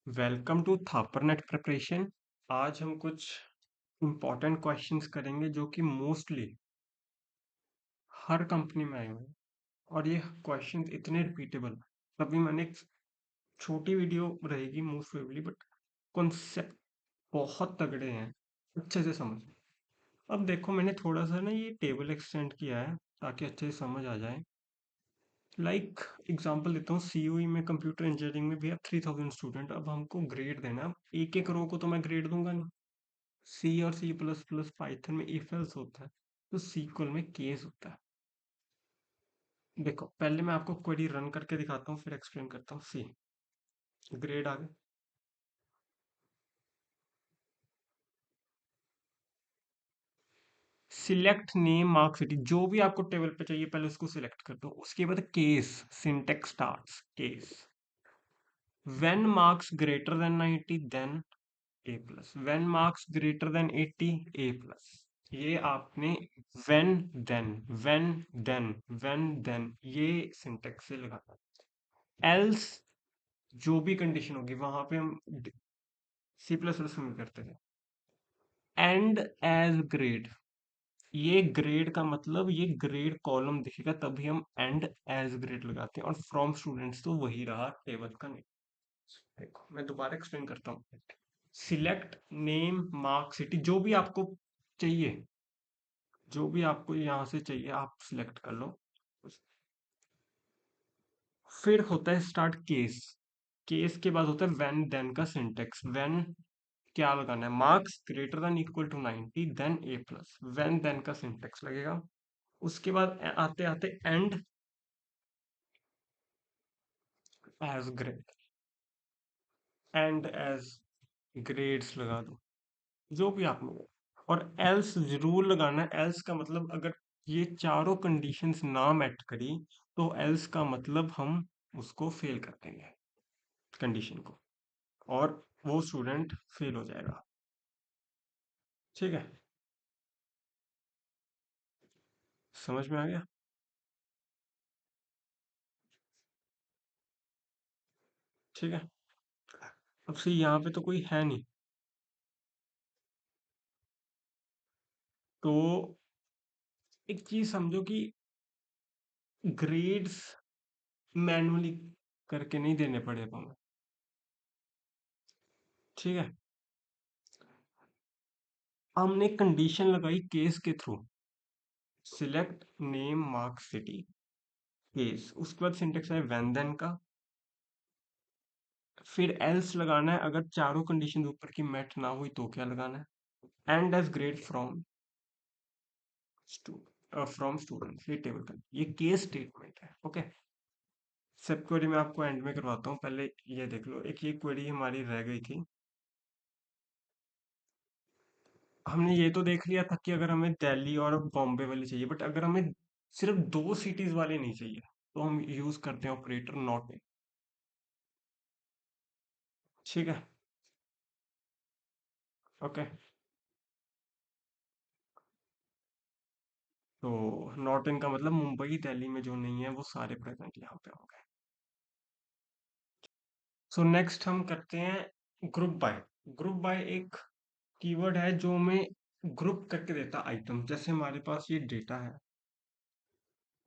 Welcome to थापरनेट preparation. आज हम कुछ इम्पोर्टेंट क्वेश्चंस करेंगे जो कि मोस्टली हर कंपनी में आए हुए हैं और ये क्वेश्चंस इतने रिपीटेबल। तभी मैंने एक छोटी वीडियो रहेगी मोस्ट प्रोबेबली, बट कॉन्सेप्ट बहुत तगड़े हैं, अच्छे से समझ। अब देखो, मैंने थोड़ा सा ना ये टेबल एक्सटेंड किया है ताकि अच्छे से समझ आ जाए। लाइक एग्जांपल देता हूँ, सीयूई में, कंप्यूटर इंजीनियरिंग में भी अब 3000 स्टूडेंट। अब हमको ग्रेड देना है। अब एक एक रो को तो मैं ग्रेड दूंगा नहीं। सी और सी प्लस प्लस पाइथन में इफ एल्स होता है, तो सीक्वल में केस होता है। देखो, पहले मैं आपको क्वेरी रन करके दिखाता हूँ, फिर एक्सप्लेन करता हूँ। सी ग्रेड आ गए। सिलेक्ट नेम मार्क सिटी, जो भी आपको टेबल पे चाहिए पहले उसको सिलेक्ट कर दो। उसके बाद case, syntax starts case. When marks greater than 90 then a plus, when marks greater than 80 a plus. ये आपने when then, when then, when then, ये सिंटेक्स से लगाना। एल्स, जो भी कंडीशन होगी वहां पे हम सी प्लस प्लस में करते थे। एंड एज ग्रेड, ये ग्रेड का मतलब ये ग्रेड कॉलम दिखेगा तभी हम एंड एज ग्रेड लगाते हैं। और फ्रॉम स्टूडेंट्स तो वही रहा टेबल का नहीं। देखो, मैं दोबारा एक्सप्लेन करता हूँ। सिलेक्ट नेम मार्क सिटी, जो भी आपको चाहिए, जो भी आपको यहाँ से चाहिए आप सिलेक्ट कर लो। फिर होता है स्टार्ट केस। केस के बाद होता है व्हेन देन का सिंटेक्स। व्हेन क्या लगाना है, marks greater than equal to 90 then a plus, when then का सिंटेक्स लगेगा। उसके बाद आते आते end as grade, end as grades लगा दो, जो भी आपने। और एल्स जरूर लगाना है। एल्स का मतलब अगर ये चारों कंडीशंस ना मैच करी तो एल्स का मतलब हम उसको फेल कर देंगे कंडीशन को, और वो स्टूडेंट फेल हो जाएगा। ठीक है, समझ में आ गया? ठीक है। अब से यहाँ पे तो कोई है नहीं, तो एक चीज समझो कि ग्रेड्स मैनुअली करके नहीं देने पड़े हमें। ठीक है, हमने कंडीशन लगाई केस के through. Select name mark city case, उसके बाद सिंटेक्स है व्हेन देन का। फिर एल्स लगाना है, अगर चारों कंडीशन ऊपर की मैच ना हुई तो क्या लगाना है। End as grade from from student, ये टेबल का ये केस स्टेटमेंट है। ओके, सब क्वेरी मैं आपको एंड में करवाता हूँ, पहले ये देख लो। एक ये क्वेरी हमारी रह गई थी। हमने ये तो देख लिया था कि अगर हमें दिल्ली और बॉम्बे वाली चाहिए, बट अगर हमें सिर्फ दो सिटीज वाले नहीं चाहिए तो हम यूज करते हैं ऑपरेटर नॉट इन। ठीक है, ओके। तो नॉट इन का मतलब मुंबई दिल्ली में जो नहीं है वो सारे प्रेजेंट यहाँ पे होंगे। सो नेक्स्ट हम करते हैं ग्रुप बाय। ग्रुप बाय एक कीवर्ड है जो हमें ग्रुप करके देता आइटम। जैसे हमारे पास ये डेटा है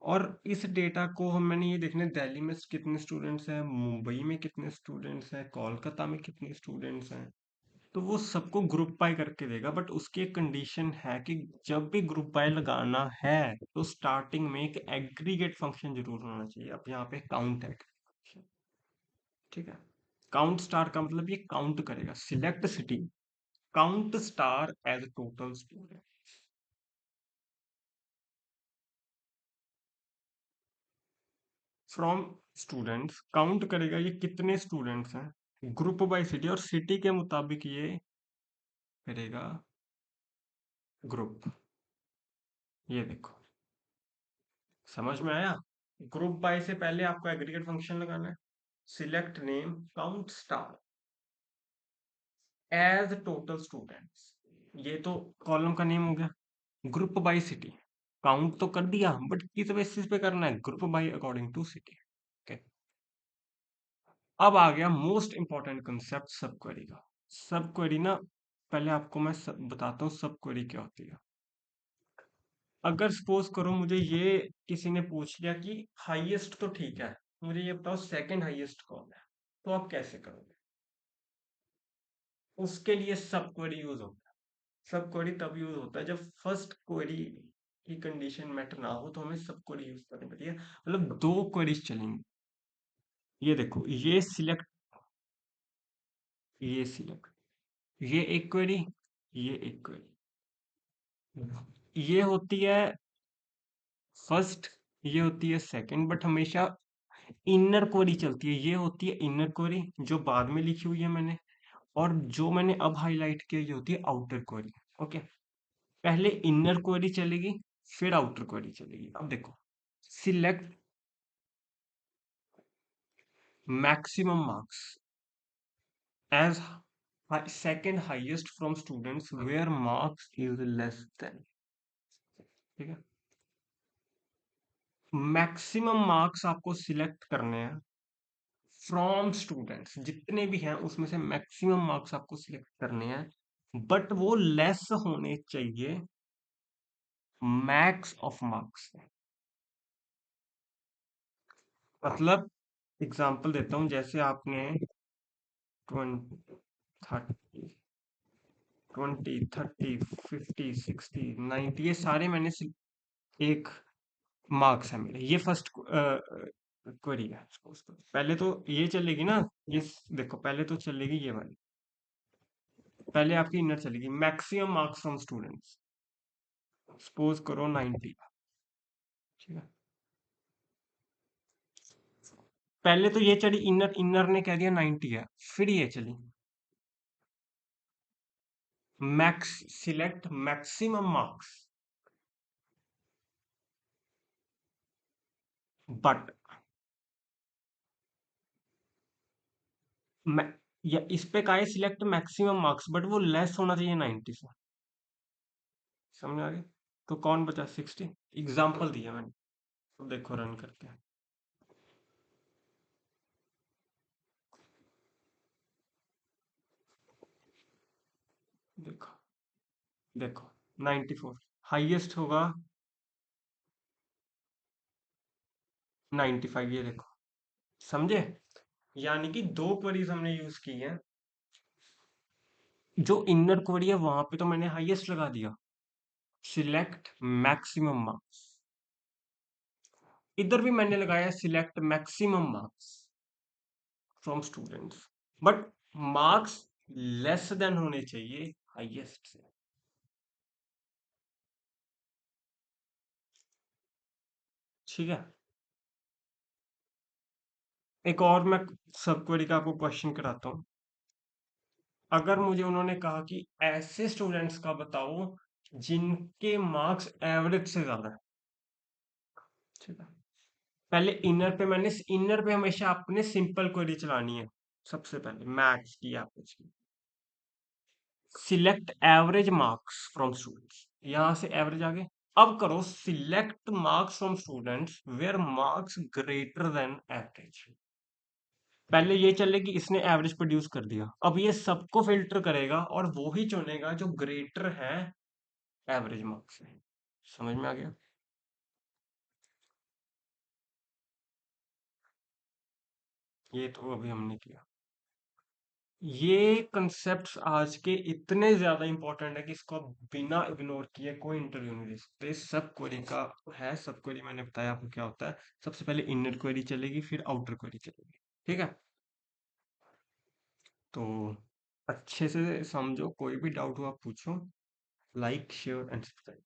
और इस डेटा को हम, मैंने ये देखना है दिल्ली में कितने स्टूडेंट्स हैं, मुंबई में कितने स्टूडेंट्स हैं, कोलकाता में कितने स्टूडेंट्स हैं। तो वो सबको ग्रुप बाय करके देगा, बट उसकी एक कंडीशन है कि जब भी ग्रुप बाय लगाना है तो स्टार्टिंग में एक एग्रीगेट फंक्शन जरूर होना चाहिए। अब यहाँ पे काउंट है, ठीक है। काउंट स्टार का मतलब ये काउंट करेगा। Select city count star as total student, from students count करेगा ये कितने स्टूडेंट्स हैं, ग्रुप बाय सिटी, और सिटी के मुताबिक ये करेगा ग्रुप। ये देखो, समझ में आया? ग्रुप बाय से पहले आपको एग्रीगेट फंक्शन लगाना है। Select name count star as total students, ये तो कॉलम का नेम हो गया। ग्रुप बाय सिटी काउंट तो कर दिया, बट किस बेसिस पे करना है, group by according to city. Okay, अब आ गया most important concept sub query का। सब क्वेरी ना, पहले आपको मैं बताता हूँ सब क्वेरी क्या होती है। अगर सपोज करो मुझे ये किसी ने पूछ लिया कि हाईएस्ट तो ठीक है, मुझे ये बताओ सेकंड हाईएस्ट कौन है, तो आप कैसे करोगे? उसके लिए सब क्वेरी यूज होता है। सब क्वेरी तब यूज होता है जब फर्स्ट क्वेरी की कंडीशन मैटर ना हो, तो हमें सब क्वेरी यूज करनी पड़ती है। मतलब दो क्वेरीज चलेंगी। ये देखो, ये सिलेक्ट, ये एक क्वेरी, ये एक क्वेरी, ये होती है फर्स्ट, ये होती है सेकंड, बट हमेशा इनर क्वेरी चलती है। ये होती है इनर क्वेरी जो बाद में लिखी हुई है मैंने, और जो मैंने अब हाईलाइट किया ये होती है आउटर क्वेरी। ओके, पहले इनर क्वेरी चलेगी, फिर आउटर क्वेरी चलेगी। अब देखो, select maximum marks as second highest from students where marks is less than. ठीक है, मैक्सिमम मार्क्स आपको सिलेक्ट करने हैं फ्रॉम स्टूडेंट्स, जितने भी हैं उसमें से मैक्सिमम मार्क्स आपको सिलेक्ट करने हैं, बट वो लेस होने चाहिए मैक्स ऑफ मार्क्स। मतलब एग्जांपल देता हूँ, जैसे आपने 20 30 20 30 50 60 90, ये सारे मैंने एक मार्क्स है मेरे, ये फर्स्ट क्वेरी है। पहले तो ये चलेगी ना, ये देखो पहले तो चलेगी ये वाली, पहले आपकी इनर चलेगी maximum marks from students, suppose करो 90। ठीक है, पहले तो ये चली इनर, इनर ने कह दिया 90 है, फिर ये चली max, select maximum marks, but मैं, या इस पे का है सिलेक्ट मैक्सिमम मार्क्स, बट वो लेस होना चाहिए 90 से। समझ आ गया? तो कौन बचा 60, एग्जाम्पल दिया मैंने, तो देखो रन करके, देखो देखो 94, हाईएस्ट होगा 95, ये देखो। समझे? यानी कि दो क्वेरीज हमने यूज की हैं। जो इनर क्वेरी है वहां पे तो मैंने हाईएस्ट लगा दिया, सिलेक्ट मैक्सिमम मार्क्स, इधर भी मैंने लगाया select maximum marks from students, but marks less than होने चाहिए हाईएस्ट से। ठीक है, एक और मैं सब क्वेरी का आपको क्वेश्चन कराता हूँ। अगर मुझे उन्होंने कहा कि ऐसे स्टूडेंट्स का बताओ जिनके मार्क्स एवरेज से ज्यादा है। ठीक है, पहले इनर पे, मैंने इनर पे हमेशा आपने सिंपल क्वेरी चलानी है। सबसे पहले मैथ्स की आप select average marks from students, यहां से एवरेज आ गए। अब करो select marks from students where marks greater than average. पहले ये चले कि इसने एवरेज प्रोड्यूस कर दिया, अब ये सबको फिल्टर करेगा और वो ही चुनेगा जो ग्रेटर है एवरेज मार्क्स से। समझ में आ गया? ये तो अभी हमने किया। ये कंसेप्ट्स आज के इतने ज्यादा इंपॉर्टेंट है कि इसको आप बिना इग्नोर किए कोई इंटरव्यू नहीं दे सकते। सब क्वेरी का है, सब क्वेरी मैंने बताया आपको क्या होता है। सबसे पहले इनर क्वेरी चलेगी, फिर आउटर क्वेरी चलेगी। ठीक है, तो अच्छे से समझो, कोई भी डाउट हो आप पूछो। Like share and subscribe.